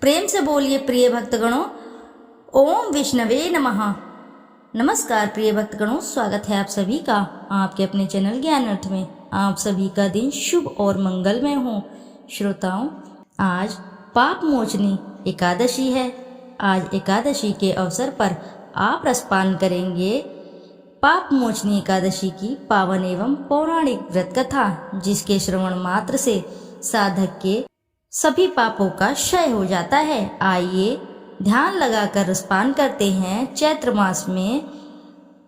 प्रेम से बोलिए प्रिय भक्तगणों, ओम विष्णवे नमः। नमस्कार प्रिय भक्तगणों, स्वागत है आप सभी का आपके अपने चैनल ज्ञान अर्थ में। आप सभी का दिन शुभ और मंगलमय हो। श्रोताओं, आज पाप मोचनी एकादशी है। आज एकादशी के अवसर पर आप रसपान करेंगे पाप मोचनी एकादशी की पावन एवं पौराणिक व्रत कथा, जिसके श्रवण मात्र से साधक के सभी पापों का क्षय हो जाता है। आइए ध्यान लगाकर रसपान करते हैं चैत्र मास में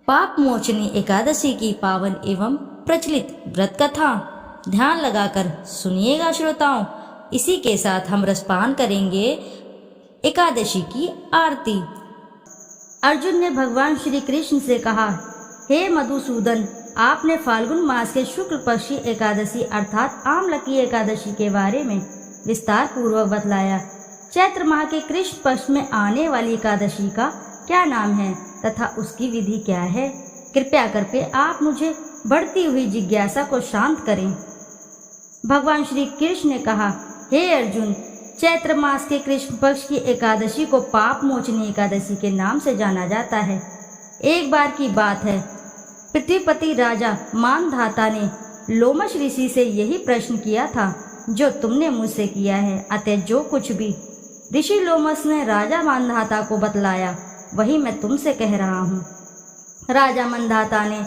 पाप मोचनी एकादशी की पावन एवं प्रचलित व्रत कथा। ध्यान लगाकर सुनिएगा श्रोताओं। इसी के साथ हम रसपान करेंगे एकादशी की आरती। अर्जुन ने भगवान श्री कृष्ण से कहा, हे मधुसूदन, आपने फाल्गुन मास के शुक्ल पक्षी एकादशी अर्थात आमलकी एकादशी के बारे में विस्तार पूर्वक बतलाया। चैत्र माह के कृष्ण पक्ष में आने वाली एकादशी का क्या नाम है तथा उसकी विधि क्या है? कृपया करके आप मुझे बढ़ती हुई जिज्ञासा को शांत करें। भगवान श्री कृष्ण ने कहा, हे अर्जुन, चैत्र मास के कृष्ण पक्ष की एकादशी को पाप मोचनी एकादशी के नाम से जाना जाता है। एक बार की बात है, पृथ्वीपति राजा मानधाता ने लोमश ऋषि से यही प्रश्न किया था जो तुमने मुझसे किया है। अतः जो कुछ भी ऋषि लोमस ने राजा मानधाता को बतलाया वही मैं तुमसे कह रहा हूँ। राजा मानधाता ने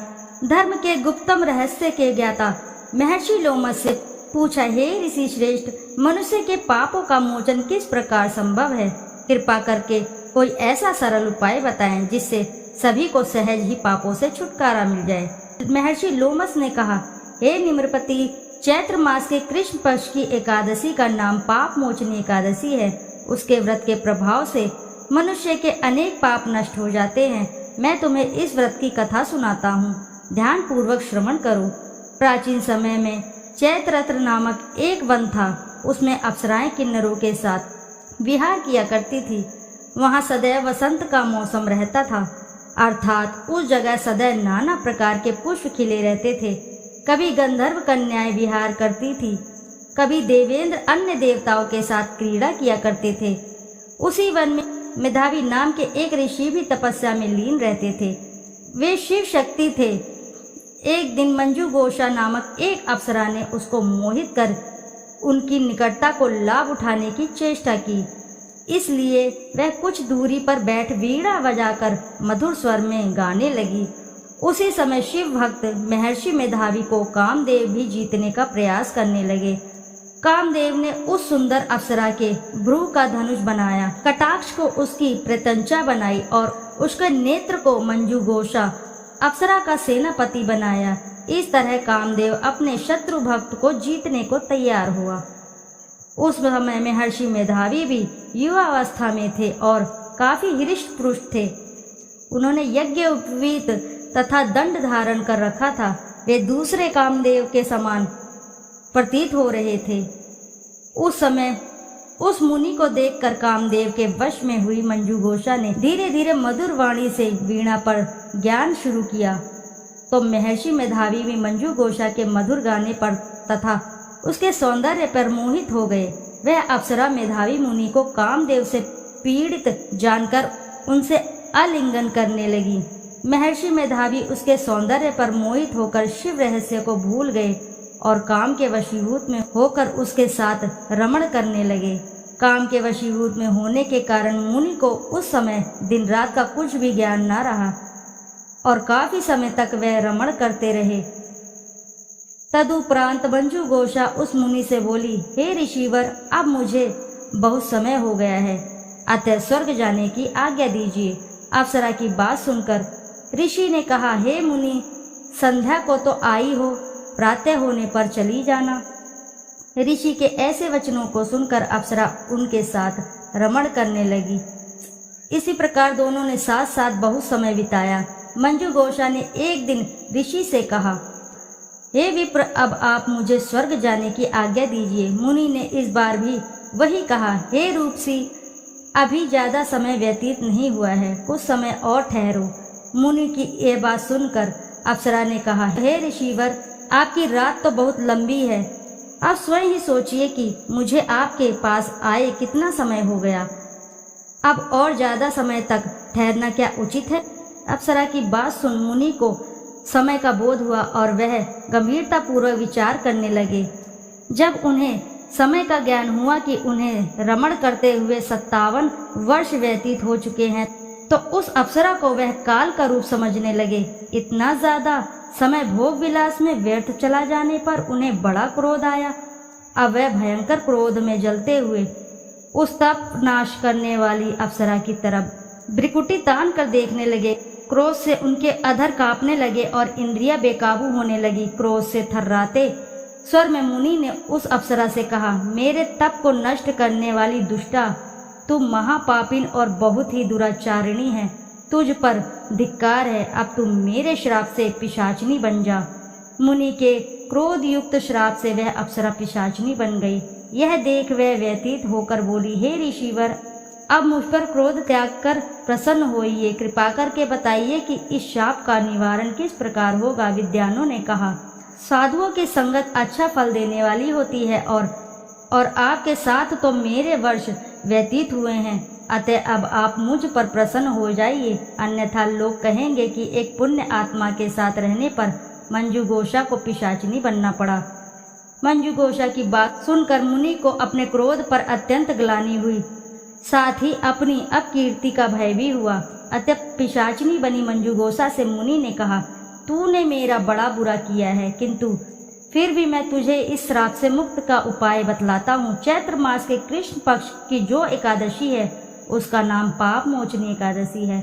धर्म के गुप्तम रहस्य के ज्ञाता महर्षि लोमस से पूछा, हे ऋषि श्रेष्ठ, मनुष्य के पापों का मोचन किस प्रकार संभव है? कृपा करके कोई ऐसा सरल उपाय बताएं जिससे सभी को सहज ही पापों से छुटकारा मिल जाए। महर्षि लोमस ने कहा, हे निम्रपति, चैत्र मास के कृष्ण पक्ष की एकादशी का नाम पाप मोचनी एकादशी है। उसके व्रत के प्रभाव से मनुष्य के अनेक पाप नष्ट हो जाते हैं। मैं तुम्हें इस व्रत की कथा सुनाता हूँ, ध्यान पूर्वक श्रवण करो। प्राचीन समय में चैत्ररथ नामक एक वन था। उसमें अप्सराएं किन्नरों के साथ विहार किया करती थी। वहाँ सदैव वसंत का मौसम रहता था, अर्थात उस जगह सदैव नाना प्रकार के पुष्प खिले रहते थे। कभी गंधर्व कन्याएं विहार करती थी, कभी देवेंद्र अन्य देवताओं के साथ क्रीड़ा किया करते थे। उसी वन में मेधावी नाम के एक ऋषि भी तपस्या में लीन रहते थे। वे शिव शक्ति थे। एक दिन मंजू घोषा नामक एक अप्सरा ने उसको मोहित कर उनकी निकटता को लाभ उठाने की चेष्टा की। इसलिए वह कुछ दूरी पर बैठ वीणा बजाकर मधुर स्वर में गाने लगी। उसी समय शिव भक्त महर्षि मेधावी को कामदेव भी जीतने का प्रयास करने लगे। कामदेव ने उस सुंदर अप्सरा के भ्रू का धनुष बनाया, कटाक्ष को उसकी प्रत्यंचा बनाई और उसके नेत्र को मंजू घोषा अप्सरा का सेनापति बनाया। इस तरह कामदेव अपने शत्रु भक्त को जीतने को तैयार हुआ। उस समय महर्षि मेधावी भी युवावस्था में थे और काफी हृष्ट पुरुष थे। उन्होंने यज्ञ उपवीत तथा दंड धारण कर रखा था। वे दूसरे कामदेव के समान प्रतीत हो रहे थे। उस समय उस मुनि को देखकर कामदेव के वश में हुई मंजू घोषा ने धीरे धीरे मधुर वाणी से वीणा पर ज्ञान शुरू किया। तो महर्षि मेधावी भी मंजू घोषा के मधुर गाने पर तथा उसके सौंदर्य पर मोहित हो गए। वह अप्सरा मेधावी मुनि को कामदेव से पीड़ित जानकर उनसे आलिंगन करने लगी। महर्षि मेधावी उसके सौंदर्य पर मोहित होकर शिव रहस्य को भूल गए और काम के वशीभूत में होकर उसके साथ रमण करने लगे। काम के वशीभूत में होने के कारण मुनि को उस समय दिन रात का कुछ भी ज्ञान न रहा और काफी समय तक वह रमण करते रहे। तदुपरांत मंजू घोषा उस मुनि से बोली, हे ऋषिवर, अब मुझे बहुत समय हो गया है, अतः स्वर्ग जाने की आज्ञा दीजिए। अप्सरा की बात सुनकर ऋषि ने कहा, हे मुनि, संध्या को तो आई हो, प्रातः होने पर चली जाना। ऋषि के ऐसे वचनों को सुनकर अप्सरा उनके साथ रमण करने लगी। इसी प्रकार दोनों ने साथ साथ बहुत समय बिताया। मंजू घोषा ने एक दिन ऋषि से कहा, हे विप्र, अब आप मुझे स्वर्ग जाने की आज्ञा दीजिए। मुनि ने इस बार भी वही कहा, हे रूपसी, अभी ज्यादा समय व्यतीत नहीं हुआ है, कुछ समय और ठहरो। मुनि की यह बात सुनकर अप्सरा ने कहा, हे ऋषिवर, आपकी रात तो बहुत लंबी है, आप स्वयं ही सोचिए कि मुझे आपके पास आए कितना समय हो गया, अब और ज्यादा समय तक ठहरना क्या उचित है? अप्सरा की बात सुन मुनि को समय का बोध हुआ और वह गंभीरता पूर्वक विचार करने लगे। जब उन्हें समय का ज्ञान हुआ कि उन्हें रमण करते हुए 57 वर्ष व्यतीत हो चुके हैं, तो उस अप्सरा को वह काल का रूप समझने लगे। इतना ज्यादा समय भोग विलास में व्यर्थ चला जाने पर उन्हें बड़ा क्रोध आया। अब वह भयंकर क्रोध में जलते हुए उस तप नाश करने वाली अप्सरा की तरफ भ्रिकुटी तान कर देखने लगे। क्रोध से उनके अधर कांपने लगे और इंद्रियां बेकाबू होने लगी। क्रोध से थर्राते स्वर में मुनि ने उस अप्सरा से कहा, मेरे तप को नष्ट करने वाली दुष्टा, तू महापापिन और बहुत ही दुराचारिणी है। तुझ पर धिक्कार है। अब तू मेरे श्राप से पिशाचिनी बन जा। मुनि के क्रोध युक्त श्राप से वह अप्सरा पिशाचिनी बन गई। यह देख वह व्यतीत होकर बोली, हे ऋषिवर, अब मुझ पर क्रोध त्याग कर प्रसन्न होइए। कृपा करके बताइए कि इस शाप का निवारण किस प्रकार होगा। विद्वानों ने कहा, साधुओं की संगत अच्छा फल देने वाली होती है और आपके साथ तो मेरे वर्ष व्यतीत हुए हैं, अतः अब आप मुझ पर प्रसन्न हो जाइए, अन्यथा लोग कहेंगे कि एक पुण्य आत्मा के साथ रहने पर मंजुघोषा को पिशाचिनी बनना पड़ा। मंजुघोषा की बात सुनकर मुनि को अपने क्रोध पर अत्यंत ग्लानि हुई, साथ ही अपनी अपकीर्ति का भय भी हुआ। अतः पिशाचिनी बनी मंजुघोषा से मुनि ने कहा, तूने मेरा बड़ा बुरा किया है, किंतु फिर भी मैं तुझे इस श्राप से मुक्त का उपाय बतलाता हूँ। चैत्र मास के कृष्ण पक्ष की जो एकादशी है उसका नाम पाप मोचनी एकादशी है।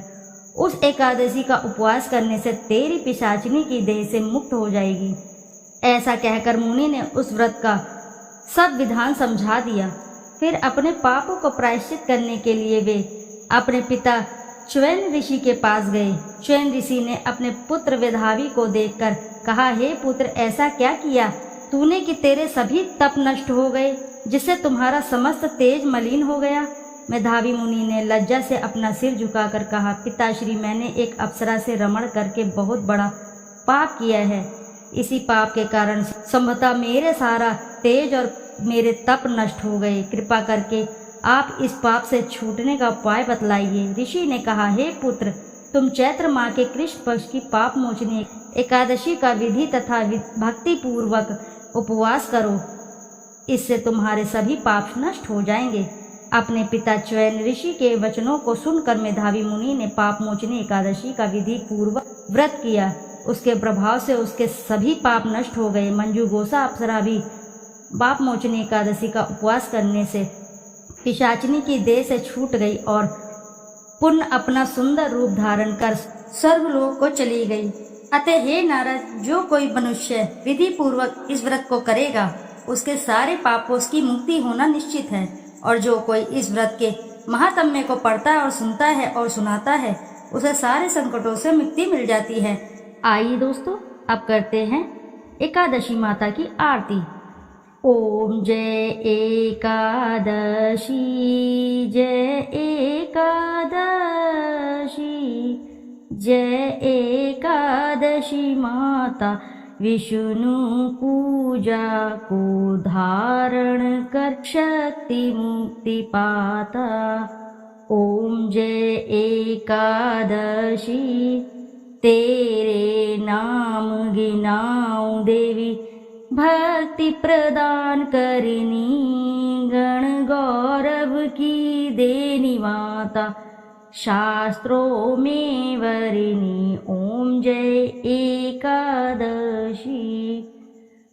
उस एकादशी का उपवास करने से तेरी पिशाचिनी की देह से मुक्त हो जाएगी। ऐसा कहकर मुनि ने उस व्रत का सब विधान समझा दिया। फिर अपने पापों को प्रायश्चित करने के लिए वे अपने पिता च्वेन ऋषि के पास गए। च्वेन ऋषि ने अपने पुत्र वेधावी को देखकर कहा, हे पुत्र, ऐसा क्या किया तूने कि तेरे सभी तप नष्ट हो गए, जिससे तुम्हारा समस्त तेज मलिन हो गया। मेधावी मुनि ने लज्जा से अपना सिर झुकाकर कहा, पिताश्री, मैंने एक अप्सरा से रमण करके बहुत बड़ा पाप किया है। इसी पाप के कारण संभवतः मेरे सारा तेज और मेरे तप नष्ट हो गए। कृपा करके आप इस पाप से छूटने का उपाय बतलाइए। ऋषि ने कहा, हे पुत्र, तुम चैत्र माह के कृष्ण पक्ष की पाप मोचनी एकादशी का विधि तथा भक्ति पूर्वक उपवास करो, इससे तुम्हारे सभी पाप नष्ट हो जाएंगे। अपने पिता च्वेन ऋषि के वचनों को सुनकर मेधावी मुनि ने पाप मोचनी एकादशी का विधि पूर्वक व्रत किया। उसके प्रभाव से उसके सभी पाप नष्ट हो गए। मंजुघोषा अप्सरा भी पाप मोचनी एकादशी का उपवास करने से पिशाचिनी की देह से छूट गई और पुनः अपना सुंदर रूप धारण कर स्वर्गलोक को चली गई। अतः हे नारद, जो कोई मनुष्य विधि पूर्वक इस व्रत को करेगा उसके सारे पापों की मुक्ति होना निश्चित है, और जो कोई इस व्रत के महात्म्य को पढ़ता है और सुनता है और सुनाता है उसे सारे संकटों से मुक्ति मिल जाती है। आइए दोस्तों, अब करते हैं एकादशी माता की आरती। ओम जय एकादशी, जय एकादशी, जय एकादशी माता, विष्णु पूजा को धारण कर शक्ति मुक्ति पाता। ओम जय एकादशी, तेरे नाम गिनाऊं देवी, भक्ति प्रदान करनी, गण गौरव की देनी माता, शास्त्रों में वरिणी। ओम जय एकादशी,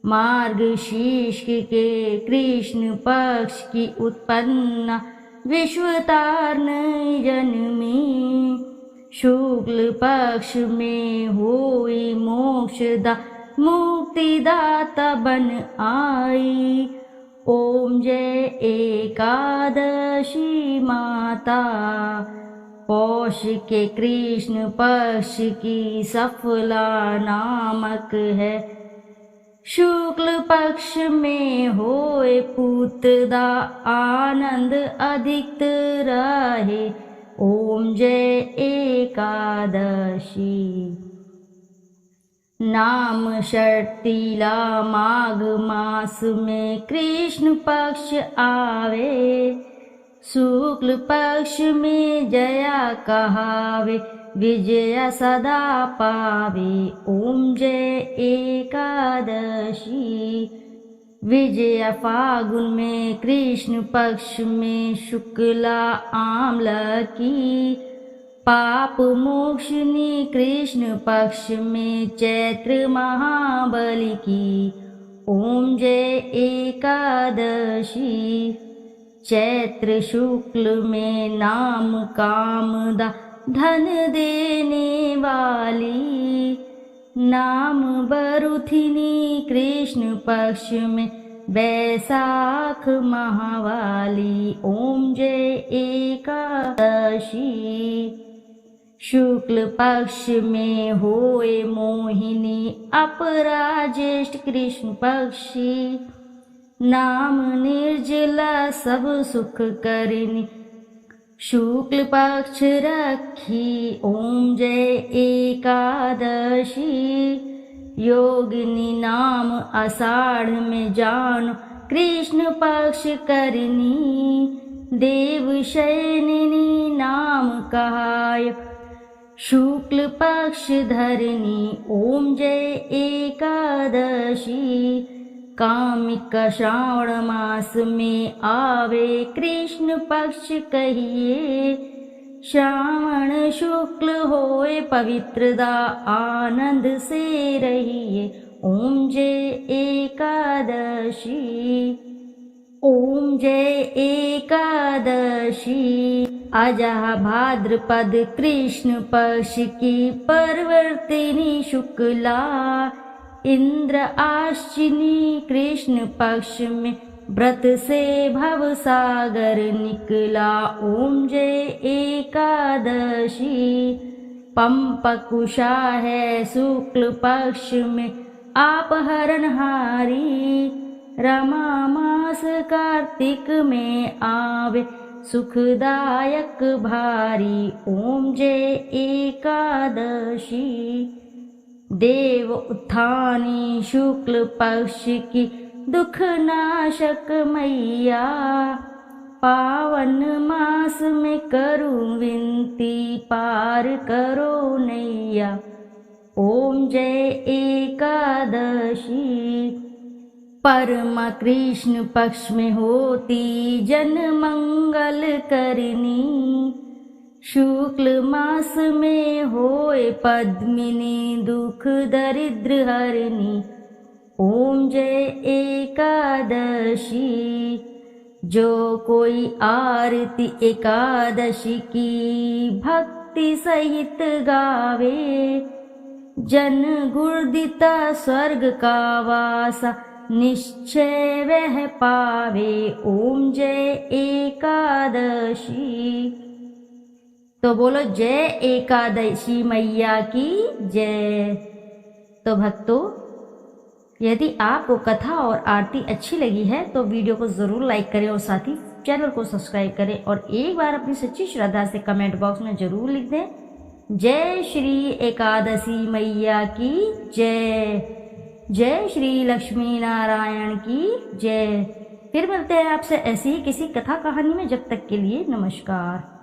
मार्गशीर्ष के कृष्ण पक्ष की उत्पन्ना विश्वतारण जन्मी, शुक्ल पक्ष में होई मोक्षदा मुक्तिदाता बन आई। ओम जय एकादशी माता, पौष के कृष्ण पक्ष की सफला नामक है, शुक्ल पक्ष में होए पुत्रदा आनंद अधिक रहे। ओम जय एकादशी। नाम षष्ठीला माघ मास में कृष्ण पक्ष आवे, शुक्ल पक्ष में जया कहावे, विजय सदा पावे। ओम जय एकादशी। विजय फागुन में कृष्ण पक्ष में शुक्ला आम्ल की, पाप मोक्षनी कृष्ण पक्ष में चैत्र महाबली की। ओम जय एकादशी। चैत्र शुक्ल में नाम कामदा धन देने वाली, नाम बरुथिनी कृष्ण पक्ष में बैसाख महावाली। ओम जय एकादशी। शुक्ल पक्ष में होए मोहिनी, अपरा ज्येष्ठ कृष्ण पक्षी, नाम निर्जला सब सुख करनी, शुक्ल पक्ष रखी। ओम जय एकादशी। योगिनी नाम आषाढ़ में जानो, कृष्ण पक्ष करनी, देव शयनिनी नाम कहायो, शुक्ल पक्ष धरनी। ओम जय एकादशी। कामिका श्रावण मास में आवे, कृष्ण पक्ष कहिए, श्रावण शुक्ल होए पवित्रदा, आनंद से रहिए। ओम जय एकादशी। ओम जय एकादशी। अजह भाद्रपद कृष्ण पक्ष की परवर्तिनी शुक्ला, इंद्र आश्विनी कृष्ण पक्ष में व्रत से भव सागर निकला। ओम जय एकादशी। पंपकुशा है शुक्ल पक्ष में अपहरणहारी, रमा मास कार्तिक में आवे, सुखदायक भारी। ओम जय एकादशी। देव उत्थानी शुक्ल पक्ष की दुख नाशक मैया, पावन मास में करूं विनती, पार करो नैया। ओम जय एकादशी। परमा कृष्ण पक्ष में होती जन मंगल करनी, शुक्ल मास में होए पद्मिनी, दुख दरिद्र हरनी। ओम जय एकादशी। जो कोई आरती एकादशी की भक्ति सहित गावे, जन गुर्दिता स्वर्ग का वासा, निश्चय वह पावे। ओम जय एकादशी। तो बोलो जय एकादशी मैया की जय। तो भक्तों, यदि आपको कथा और आरती अच्छी लगी है तो वीडियो को ज़रूर लाइक करें और साथ ही चैनल को सब्सक्राइब करें, और एक बार अपनी सच्ची श्रद्धा से कमेंट बॉक्स में ज़रूर लिख दें, जय श्री एकादशी मैया की जय, जय श्री लक्ष्मी नारायण की जय। फिर मिलते हैं आपसे ऐसी ही किसी कथा कहानी में, जब तक के लिए नमस्कार।